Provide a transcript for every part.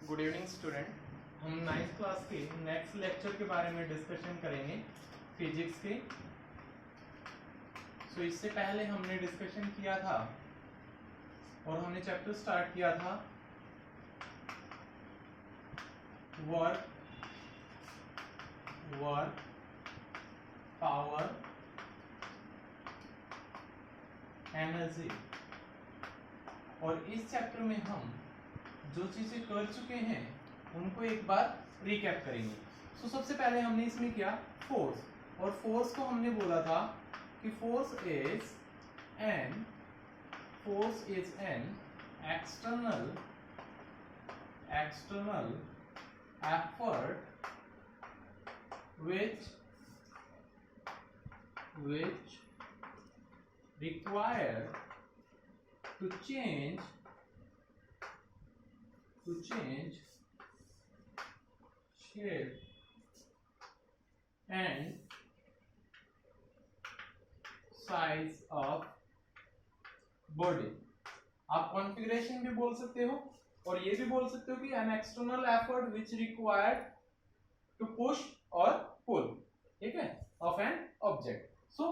Good evening student. हम 9th class के next lecture के बारे में डिस्कशन करेंगे फिजिक्स के। सो इससे पहले हमने डिस्कशन किया था और हमने चैप्टर स्टार्ट किया था वर्क पावर एनर्जी, और इस चैप्टर में हम जो चीजें कर चुके हैं उनको एक बार रिकैप करेंगे। सो सबसे पहले हमने इसमें किया फोर्स, और फोर्स को हमने बोला था कि force is an external effort which required to change shape and size of body। आप कॉन्फ़िगरेशन भी बोल सकते हो और ये भी बोल सकते हो कि an external effort which required to push और पुल, ठीक है, of an object। सो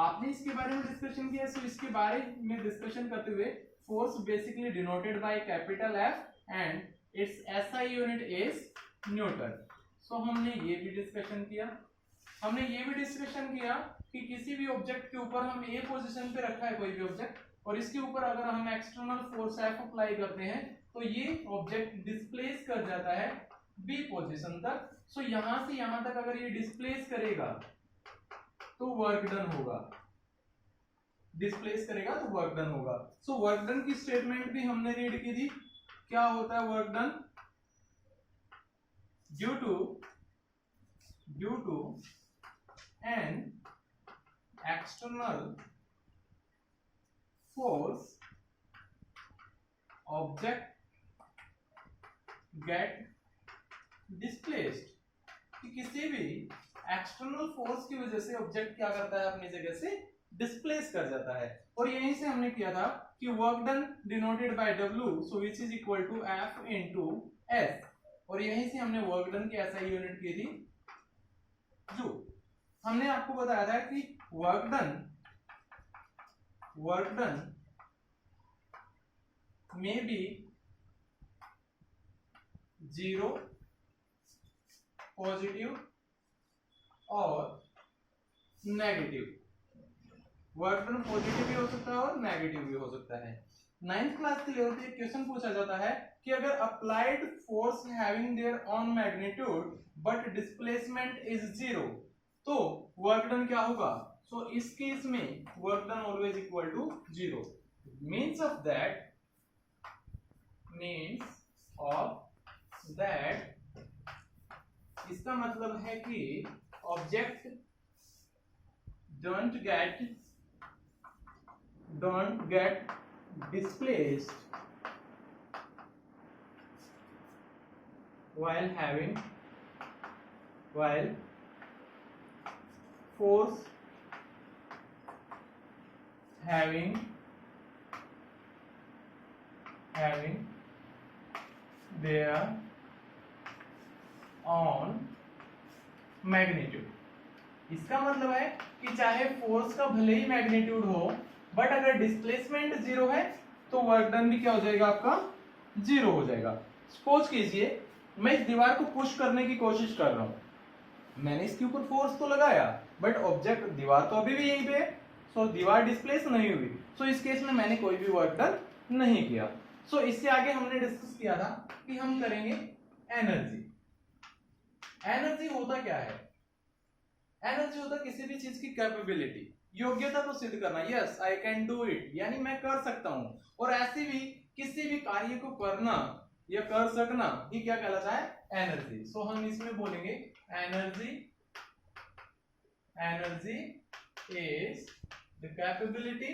आपने इसके बारे में डिस्कशन किया। सो इसके बारे में डिस्कशन करते हुए force basically denoted by capital F and its SI unit is newton. So हमने ये भी डिस्कशन किया। हमने ये भी डिस्कशन किया कि किसी भी ऑब्जेक्ट के ऊपर हम ए पोजीशन पे रखा है कोई भी ऑब्जेक्ट, और इसके ऊपर अगर हम एक्सटर्नल फोर्स एफ अप्लाई करते हैं तो ये ऑब्जेक्ट डिस्प्लेस कर जाता है बी पोजीशन तक। सो यहां से यहां तक अगर ये डिस्प्लेस करेगा तो वर्क डन होगा, डिस्प्लेस करेगा तो वर्क डन होगा। सो वर्क डन की स्टेटमेंट भी हमने रीड की थी। क्या होता है work done? Due to an external force object get displaced, कि किसी भी एक्सटर्नल फोर्स की वजह से ऑब्जेक्ट क्या करता है, अपनी जगह से डिस्प्लेस कर जाता है। और यहीं से हमने किया था कि work done denoted by W, so which is equal to F into S, और यहीं से हमने वर्क डन की SI यूनिट की थी जूल। हमने आपको बताया था कि वर्क डन में बी 0 पॉजिटिव और नेगेटिव। वर्क डन पॉजिटिव भी हो सकता है और नेगेटिव भी हो सकता है। 9th क्लास के लेवल पे क्वेश्चन पूछा जाता है कि अगर applied force having their on magnitude but displacement is 0 तो वर्क डन क्या होगा। सो इस केस में work done always equal to 0। Means of that इसका मतलब है कि object don't get displaced while force having their on magnitude. इसका मतलब है कि चाहे फोर्स का भले ही मैग्नीट्यूड हो, बट अगर डिस्प्लेसमेंट 0 है तो वर्क डन भी क्या हो जाएगा, आपका 0 हो जाएगा। सपोज कीजिए मैं इस दीवार को पुश करने की कोशिश कर रहा हूं, मैंने इसके ऊपर फोर्स तो लगाया बट ऑब्जेक्ट दीवार तो अभी भी यहीं पे है, सो दीवार डिस्प्लेस नहीं हुई। सो इस केस में मैंने कोई भी वर्क डन नहीं किया। सो इससे आगे हमने डिस्कस किया था कि हम करेंगे एनर्जी। एनर्जी होता क्या है? एनर्जी होता किसी भी चीज की कैपेबिलिटी, योग्यता को सिद्ध करना। Yes I can do it, यानी मैं कर सकता हूं। और ऐसे भी किसी भी कार्य को करना या कर सकना ये क्या कहलाता है, एनर्जी। सो हम इसमें बोलेंगे एनर्जी इज द कैपेबिलिटी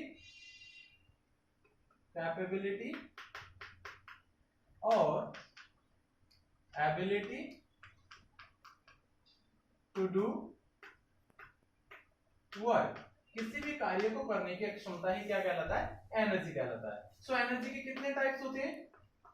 और एबिलिटी टू डू वर्क। किसी भी कार्य को करने की क्षमता ही क्या कहलाता है, एनर्जी कहलाता है। सो एनर्जी के कितने टाइप्स होते हैं?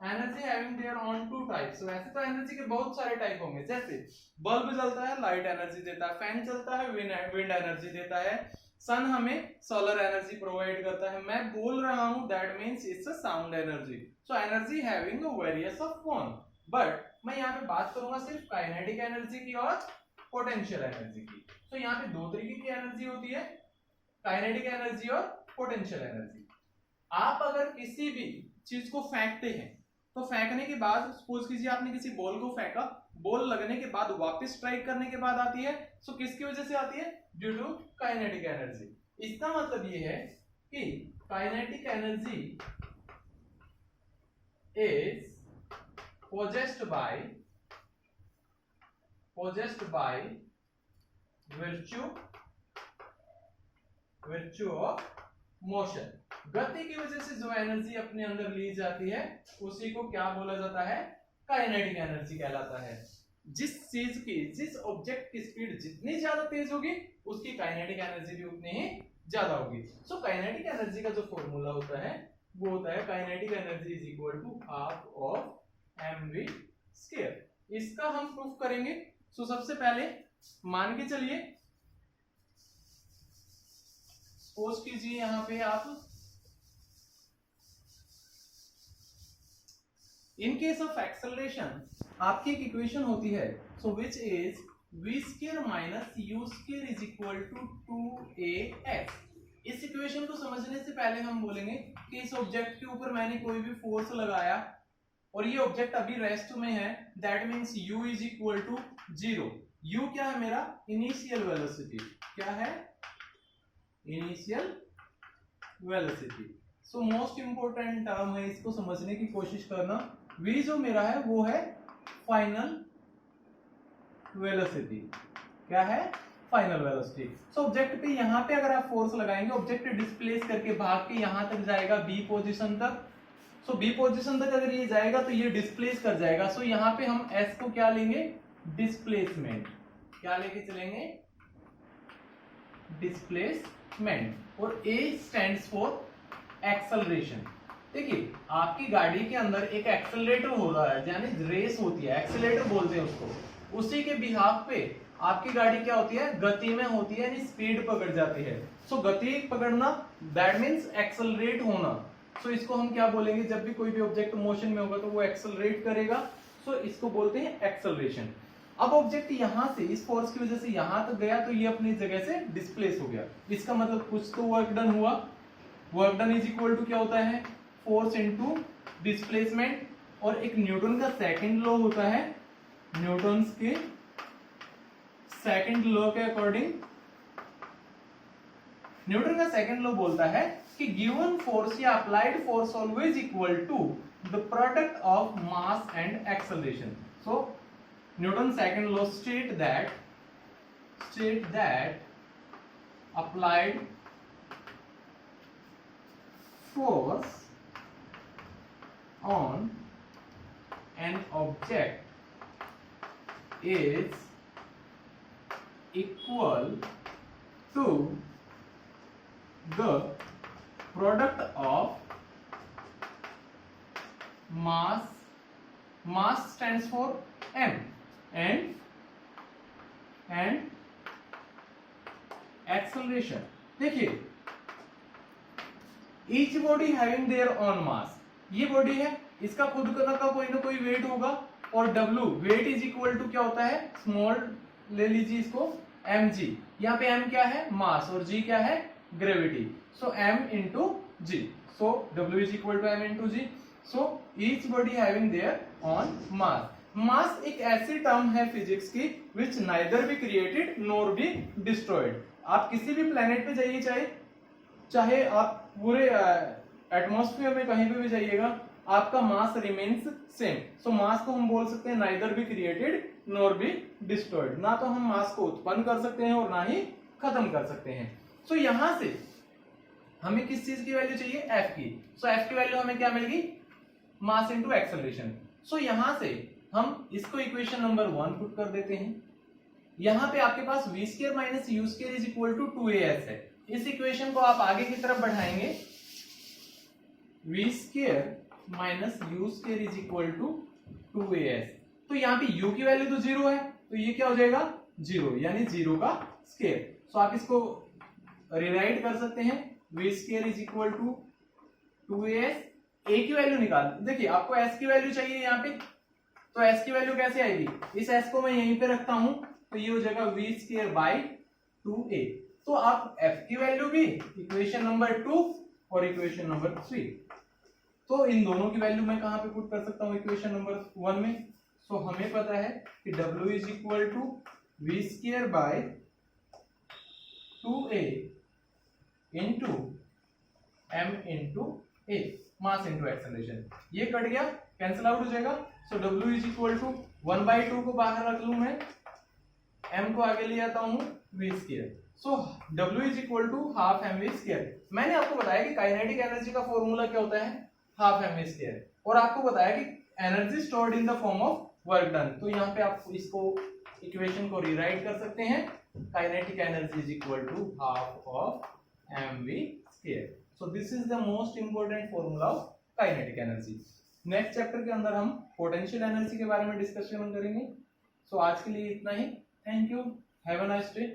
Energy having their on two types. वैसे तो एनर्जी के बहुत सारे टाइप होंगे, जैसे बल्ब जलता है लाइट एनर्जी देता है, फैन चलता है विंड एनर्जी देता है, सन हमें सोलर एनर्जी प्रोवाइड करता है। मैं बोल रहा हूं that means it's a sound energy. So energy having various of form, but मैं यहाँ पे बात करूंगा सिर्फ काइनेटिक एनर्जी की और पोटेंशियल एनर्जी की। तो यहाँ पे दो तरीके की एनर्जी होती है, काइनेटिक एनर्जी और पोटेंशियल एनर्जी। आप अगर किसी भी चीज को फेंकते हैं तो फेंकने के बाद सपोज कीजिए आपने किसी बॉल को फेंका, बॉल लगने के बाद वापस स्ट्राइक करने के बाद आती है, सो किसकी वजह से आती है? Due to kinetic energy. इसका मतलब ये है कि kinetic energy is possessed by virtue of motion। गति की वजह से जो एनर्जी अपने अंदर ली जाती है उसी को क्या बोला जाता है? काइनेटिक एनर्जी कहलाता है। जिस ऑब्जेक्ट की स्पीड जितनी ज्यादा तेज होगी उसकी काइनेटिक एनर्जी भी उतनी ही ज्यादा होगी। सो काइनेटिक एनर्जी का जो फॉर्मूला होता है वो होता है kinetic energy is equal to half of mv square. इसका हम प्रूफ करेंगे। सो सबसे पहले मान के चलिए, सपोज कीजिए यहां पे आप इन केस ऑफ एक्सेलरेशन आपकी एक इक्वेशन होती है, so which is v square minus u square is equal to 2ax। इस इक्वेशन को समझने से पहले हम बोलेंगे कि इस ऑब्जेक्ट के ऊपर मैंने कोई भी फोर्स लगाया और ये ऑब्जेक्ट अभी रेस्ट में है, that means u is equal to 0। u क्या है? मेरा इनिशियल वेलोसिटी। क्या है? Initial velocity. So most important term है, इसको समझने की कोशिश करना। v जो मेरा है वो है फाइनल वेलोसिटी। क्या है? Final velocity. सो ऑब्जेक्ट पे यहां पे अगर आप फोर्स लगाएंगे, ऑब्जेक्ट डिस्प्लेस करके भाग के यहां तक जाएगा b पोजीशन तक। सो बी पोजीशन तक अगर ये जाएगा तो ये डिस्प्लेस कर जाएगा। सो यहाँ पे हम एस को क्या लेंगे? डिस्प्लेसमेंट। क्या लेके चलेंगे? डिस्प्लेसमेंट। और ए स्टैंड्स फॉर एक्सेलरेशन। देखिए आपकी गाड़ी के अंदर एक एक्सेलरेटर हो रहा है, यानी रेस होती है, एक्सेलरेटर बोलते हैं उसको। उसी के बिहाफ पे आपकी गाड़ी क्या होती है? गति में होती है, यानी स्पीड पकड़ जाती है। सो गति पकड़ना दैट मींस एक्सेलरेट होना। सो इसको हम क्या बोलेंगे? जब भी कोई भी ऑब्जेक्ट मोशन में होगा तो वो एक्सेलरेट करेगा, सो इसको बोलते हैं एक्सेलरेशन। अब ऑब्जेक्ट यहां से इस फोर्स की वजह से यहां तक गया तो ये अपनी जगह से डिस्प्लेस हो गया। इसका मतलब कुछ तो वर्क डन हुआ। Work done is equal to क्या होता है? Force into displacement. और एक न्यूटन का सेकंड लॉ होता है, न्यूटन के सेकंड लॉ के अकॉर्डिंग, न्यूटन का सेकंड लॉ बोलता है कि गिवन फोर्स या applied force always equal to the product of mass and acceleration. So Newton second law state that applied force on an object is equal to the product of mass stands for m and acceleration। देखिए each body having their own mass, ये body है, इसका खुद का कोई ना कोई wait होगा, और W weight is equal to क्या होता है? स्मॉल ले लीजिए इसको mg। यहाँ पे m क्या है? मास, और g क्या है? Gravity. So m into g। So W is equal to m into g। So each body having their own mass. Mass एक ऐसी टर्म है फिजिक्स की which neither be created nor be destroyed. आप किसी भी planet पे जाइए, चाहे आप पूरे एटमॉस्फेयर में कहीं पे भी जाइएगा, आपका मास रिमेन्स सेम। सो मास को हम बोल सकते हैं neither be created nor be destroyed. ना तो हम मास को उत्पन्न कर सकते हैं और ना ही खत्म कर सकते हैं। सो यहां से हमें किस चीज की वैल्यू चाहिए? एफ की। सो एफ की वैल्यू हमें क्या मिलेगी? Mass into acceleration. सो यहां से हम इसको इक्वेशन नंबर 1 पुट कर देते हैं। यहां पे आपके पास v square minus u square is equal to 2as है। इस इक्वेशन को आप आगे की तरफ बढ़ाएंगे, v square minus u square is equal to 2as। तो यहाँ पे u की वैल्यू तो 0 है, तो ये क्या हो जाएगा 0, यानी 0 का स्क्वायर। सो आप इसको रिराइट कर सकते हैं, v square is equal to 2as। a की वैल्यू निकाल, देखिए आपको s की वैल्यू चाहिए यहाँ पे, तो s की वैल्यू कैसे आएगी, इस s को मैं यहीं पे रखता हूं, तो ये हो जाएगा v स्क्वायर बाई 2a। तो आप f की वैल्यू भी इक्वेशन नंबर 2 और इक्वेशन नंबर 3, तो इन दोनों की वैल्यू मैं कहां पे पुट कर सकता हूं, इक्वेशन नंबर 1 में। सो हमें पता है कि w is equal to v square by 2a into m into a, mass into acceleration. ये कट गया, कैंसिल आउट हो जाएगा। सो w इज इक्वल टू 1/2 को बाहर रख लूं मैं, m को आगे ले आता हूं v square. So w is equal to half mv square. मैंने आपको बताया कि काइनेटिक एनर्जी का फॉर्मूला क्या होता है, हाफ mv स्क्वायर, और आपको बताया कि energy stored in the form of work done. तो यहाँ पे आप इसको इक्वेशन को रीराइट कर सकते हैं, kinetic energy is equal to half of mv square. So this is the most important formula of kinetic energy. Next chapter के अंदर हम पोटेंशियल एनर्जी के बारे में डिस्कशन करेंगे। सो आज के लिए इतना ही। Thank you, have a nice day.